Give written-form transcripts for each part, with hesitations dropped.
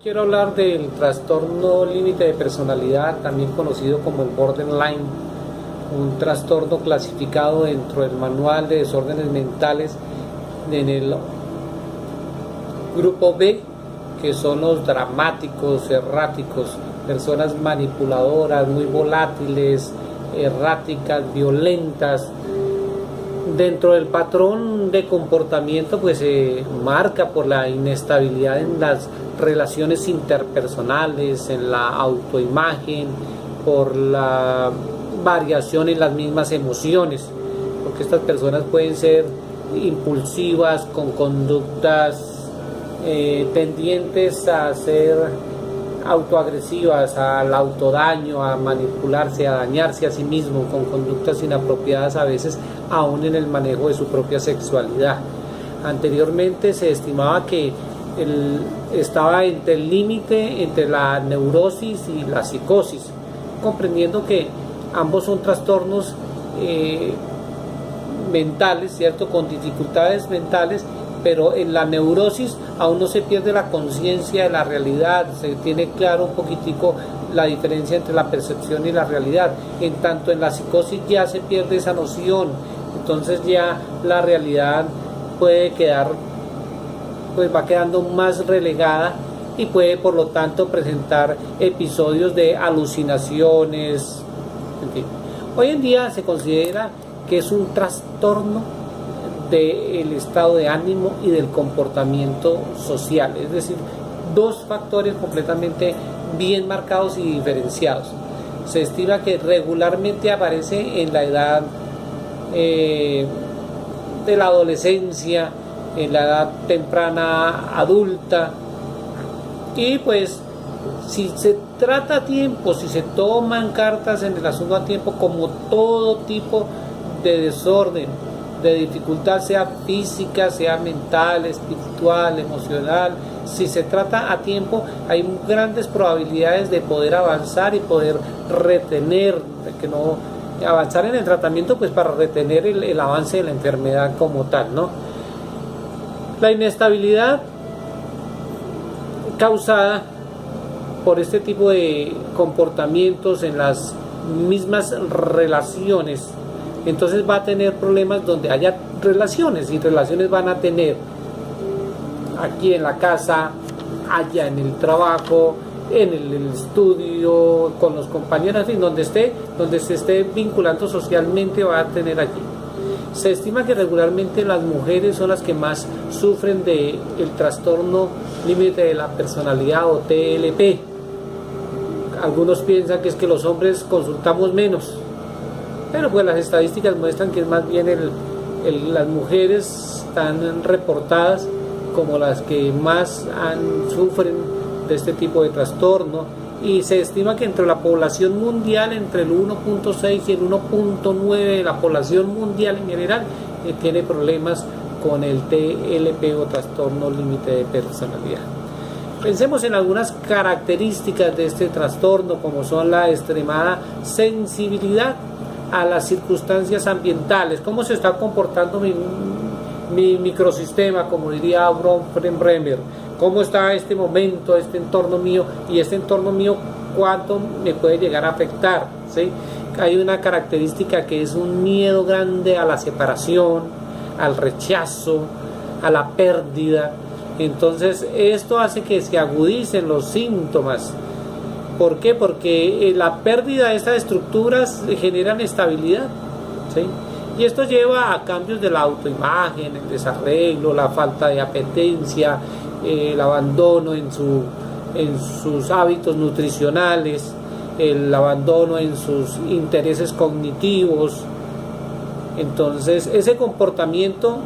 Quiero hablar del trastorno límite de personalidad, también conocido como el borderline, un trastorno clasificado dentro del manual de desórdenes mentales en el grupo B, que son los dramáticos, erráticos, personas manipuladoras, muy volátiles, erráticas, violentas. Dentro del patrón de comportamiento pues se marca por la inestabilidad en las relaciones interpersonales, en la autoimagen, por la variación en las mismas emociones, porque estas personas pueden ser impulsivas, con conductas tendientes a ser autoagresivas, al autodaño, a manipularse, a dañarse a sí mismo, con conductas inapropiadas a veces aún en el manejo de su propia sexualidad. Anteriormente se estimaba que estaba entre el límite entre la neurosis y la psicosis, comprendiendo que ambos son trastornos mentales, ¿cierto?, con dificultades mentales, pero en la neurosis aún no se pierde la conciencia de la realidad, se tiene claro un poquitico la diferencia entre la percepción y la realidad. En tanto en la psicosis ya se pierde esa noción, entonces ya la realidad puede quedar, pues va quedando más relegada y puede por lo tanto presentar episodios de alucinaciones, en fin. Hoy en día se considera que es un trastorno del estado de ánimo y del comportamiento social, es decir, dos factores completamente bien marcados y diferenciados. Se estima que regularmente aparece en la edad de la adolescencia, en la edad temprana adulta, y pues si se trata a tiempo, si se toman cartas en el asunto a tiempo, como todo tipo de desorden, de dificultad, sea física, sea mental, espiritual, emocional, si se trata a tiempo, hay grandes probabilidades de poder avanzar y poder retener, de que no avanzar en el tratamiento, pues para retener el avance de la enfermedad como tal, ¿no? La inestabilidad causada por este tipo de comportamientos en las mismas relaciones, entonces va a tener problemas donde haya relaciones, y relaciones van a tener aquí en la casa, allá en el trabajo, en el estudio, con los compañeros, en fin, donde se esté vinculando socialmente va a tener allí. Se estima que regularmente las mujeres son las que más sufren del trastorno límite de la personalidad o TLP. Algunos piensan que es que los hombres consultamos menos, pero pues las estadísticas muestran que es más bien las mujeres están reportadas como las que más sufren de este tipo de trastorno, y se estima que entre la población mundial, entre el 1.6 y el 1.9 de la población mundial en general tiene problemas con el TLP o trastorno límite de personalidad. Pensemos en algunas características de este trastorno, como son la extremada sensibilidad a las circunstancias ambientales, cómo se está comportando mi microsistema, como diría Bremer, cómo está este momento, este entorno mío, y este entorno mío cuánto me puede llegar a afectar, ¿sí? Hay una característica que es un miedo grande a la separación, al rechazo, a la pérdida. Entonces esto hace que se agudicen los síntomas. ¿Por qué? Porque la pérdida de estas estructuras generan estabilidad, ¿sí? Y esto lleva a cambios de la autoimagen, el desarreglo, la falta de apetencia, el abandono en sus hábitos nutricionales, el abandono en sus intereses cognitivos. Entonces ese comportamiento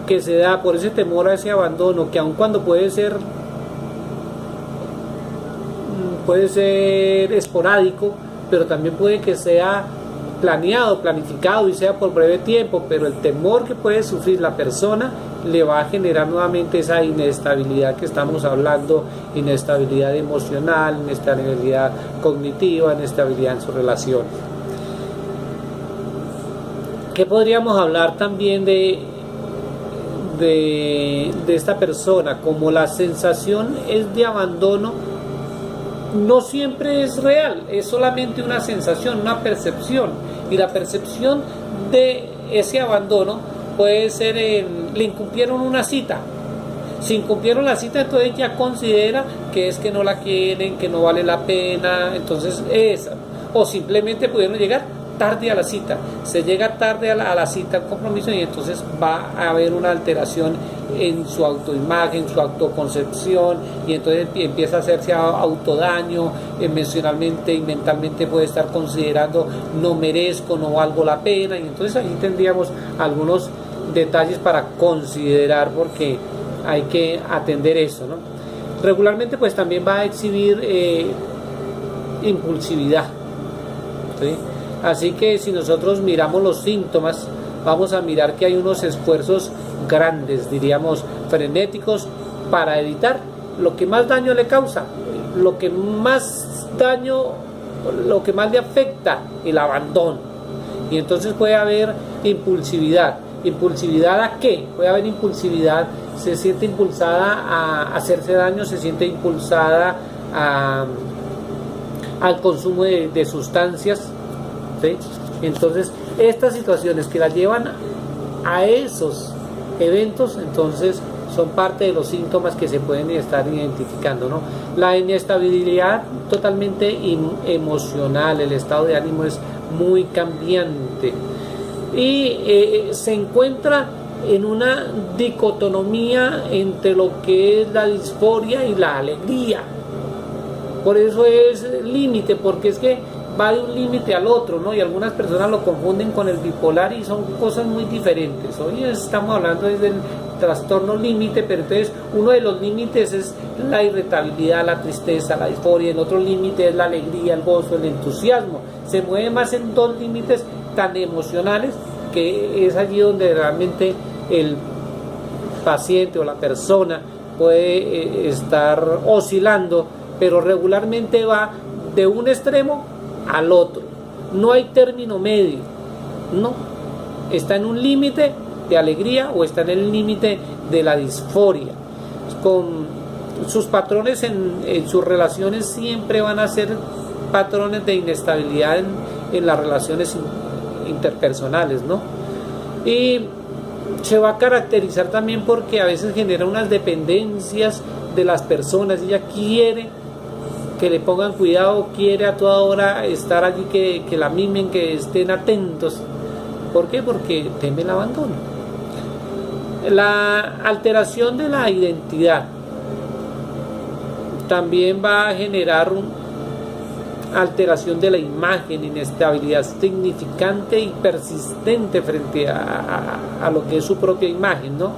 que se da por ese temor a ese abandono, que aun cuando puede ser esporádico, pero también puede que sea planeado, planificado y sea por breve tiempo, pero el temor que puede sufrir la persona le va a generar nuevamente esa inestabilidad que estamos hablando, inestabilidad emocional, inestabilidad cognitiva, inestabilidad en su relación. ¿Qué podríamos hablar también de de esta persona, como la sensación es de abandono, no siempre es real, es solamente una sensación, una percepción, y la percepción de ese abandono puede ser le incumplieron una cita. Si incumplieron la cita, entonces ya considera que es que no la quieren, que no vale la pena, entonces esa. O simplemente pudieron llegar tarde a la cita. Se llega tarde a la cita, al compromiso, y entonces va a haber una alteración en su autoimagen, su autoconcepción, y entonces empieza a hacerse autodaño, emocionalmente y mentalmente puede estar considerando no merezco, no valgo la pena, y entonces ahí tendríamos algunos detalles para considerar, porque hay que atender eso, ¿no? Regularmente pues también va a exhibir impulsividad, ¿sí? Así que si nosotros miramos los síntomas, vamos a mirar que hay unos esfuerzos grandes, diríamos frenéticos, para evitar lo que más daño le causa, lo que más le afecta, el abandono. Y entonces puede haber impulsividad. ¿Impulsividad a qué? Puede haber impulsividad, se siente impulsada a hacerse daño, se siente impulsada al consumo de sustancias, ¿sí? Entonces, estas situaciones que la llevan a esos eventos, entonces son parte de los síntomas que se pueden estar identificando, ¿no? La inestabilidad totalmente emocional, el estado de ánimo es muy cambiante y se encuentra en una dicotomía entre lo que es la disforia y la alegría. Por eso es límite, porque es que va de un límite al otro, ¿no? Y algunas personas lo confunden con el bipolar y son cosas muy diferentes. Hoy estamos hablando desde el trastorno límite, pero entonces uno de los límites es la irritabilidad, la tristeza, la disforia, el otro límite es la alegría, el gozo, el entusiasmo. Se mueve más en dos límites tan emocionales, que es allí donde realmente el paciente o la persona puede estar oscilando, pero regularmente va de un extremo al otro, no hay término medio, no, está en un límite de alegría o está en el límite de la disforia. Con sus patrones en sus relaciones siempre van a ser patrones de inestabilidad en las relaciones interpersonales, ¿no? Y se va a caracterizar también porque a veces genera unas dependencias de las personas. Ella quiere que le pongan cuidado, quiere a toda hora estar allí, que la mimen, que estén atentos. ¿Por qué? Porque teme el abandono. La alteración de la identidad también va a generar alteración de la imagen, inestabilidad significante y persistente frente a lo que es su propia imagen, ¿no?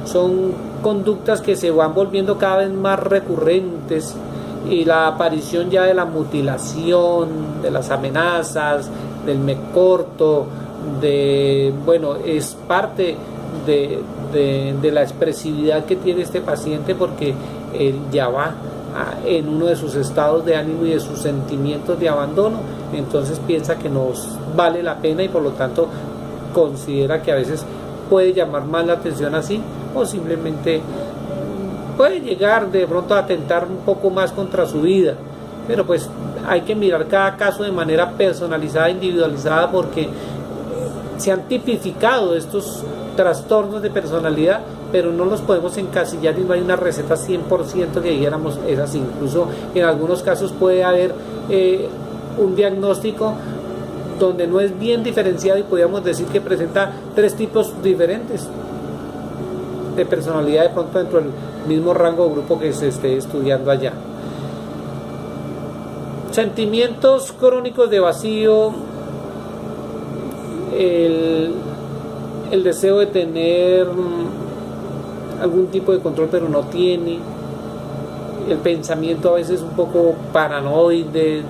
Son conductas que se van volviendo cada vez más recurrentes, y la aparición ya de la mutilación, de las amenazas, del me corto, es parte de la expresividad que tiene este paciente, porque él ya va en uno de sus estados de ánimo y de sus sentimientos de abandono, entonces piensa que no vale la pena y por lo tanto considera que a veces puede llamar más la atención así, o simplemente puede llegar de pronto a atentar un poco más contra su vida, pero pues hay que mirar cada caso de manera personalizada, individualizada, porque se han tipificado estos trastornos de personalidad, pero no los podemos encasillar y no hay una receta 100% que dijéramos es así. Incluso en algunos casos puede haber un diagnóstico donde no es bien diferenciado y podríamos decir que presenta 3 tipos diferentes de personalidad de pronto dentro del mismo rango o grupo que se esté estudiando allá. Sentimientos crónicos de vacío, el deseo de tener algún tipo de control pero no tiene, el pensamiento a veces un poco paranoide,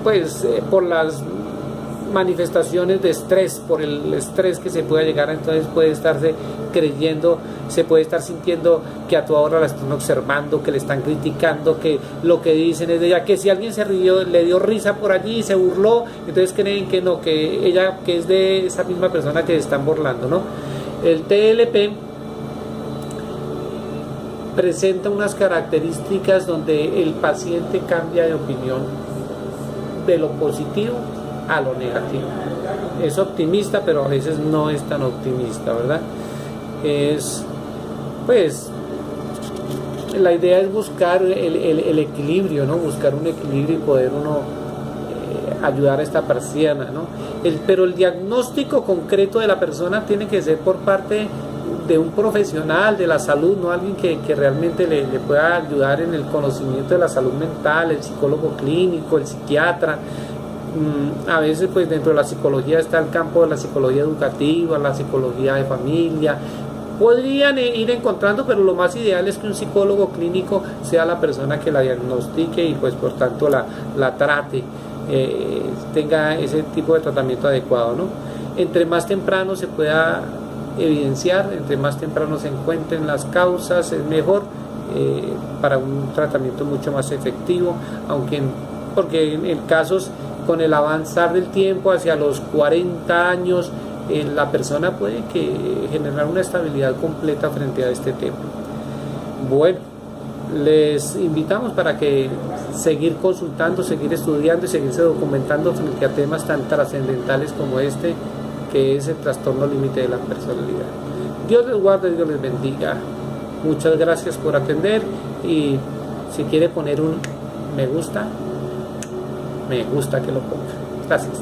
pues por las manifestaciones de estrés, por el estrés que se pueda llegar, entonces puede estarse creyendo, se puede estar sintiendo que a toda hora la están observando, que le están criticando, que lo que dicen es de ella, que si alguien se rió, le dio risa por allí y se burló, entonces creen que no, que ella, que es de esa misma persona que se están burlando, ¿no? El TLP presenta unas características donde el paciente cambia de opinión de lo positivo a lo negativo. Es optimista, pero a veces no es tan optimista, ¿verdad? Pues, la idea es buscar el equilibrio, ¿no? Buscar un equilibrio y poder uno ayudar a esta persona, ¿no? Pero el diagnóstico concreto de la persona tiene que ser por parte de un profesional de la salud, no alguien que realmente le pueda ayudar en el conocimiento de la salud mental, el psicólogo clínico, el psiquiatra. A veces pues dentro de la psicología está el campo de la psicología educativa, la psicología de familia. Podrían ir encontrando, pero lo más ideal es que un psicólogo clínico sea la persona que la diagnostique y pues por tanto la trate, tenga ese tipo de tratamiento adecuado, ¿no? Entre más temprano se pueda evidenciar, entre más temprano se encuentren las causas, es mejor para un tratamiento mucho más efectivo, porque en casos con el avanzar del tiempo hacia los 40 años, la persona puede generar una estabilidad completa frente a este tema. Bueno, les invitamos para que seguir consultando, seguir estudiando y seguirse documentando frente a temas tan trascendentales como este, que es el trastorno límite de la personalidad. Dios les guarde y Dios les bendiga. Muchas gracias por atender, y si quiere poner un me gusta que lo ponga. Gracias.